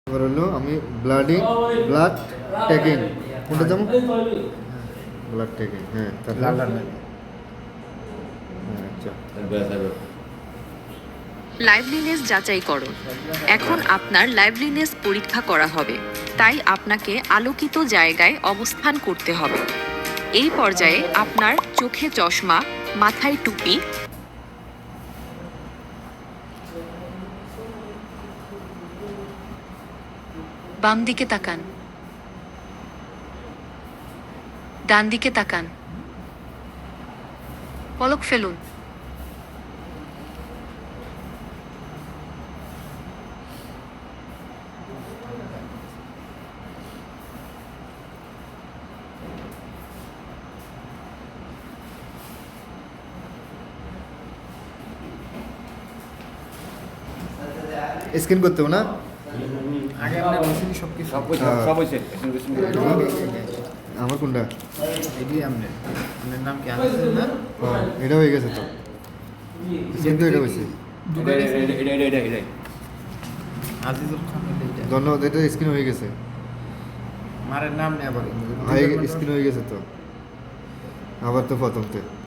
এবার হলো আমি ব্লাড টেকিং কোনটা যাবো ব্লাড টেকিং হ্যাঁ তারপর আচ্ছা লাইভলিনেস যাচাইকরণ। এখন আপনার লাইভলিনেস পরীক্ষা করা হবে, তাই আপনাকে আলোকিত জায়গায় অবস্থান করতে হবে। এই পর্যায়ে আপনার চোখে চশমা, মাথায় টুপি, বাম দিকে তাকান, ডান দিকে তাকান, পলক ফেলুন। স্ক্যান করতে হবে না আগে আমরা বলছি সবকিছু সব হয়েছে আমার কোনটা এটি আপনার নাম কি আনছেন না এটা হয়ে গেছে তো কিন্তু এটা হয়েছে আজিজুল খান ধন্যবাদ এটা স্ক্রিন হয়ে গেছে মারের নাম নেই আবার স্ক্রিন হয়ে গেছে তো আবার তো প্রথমতে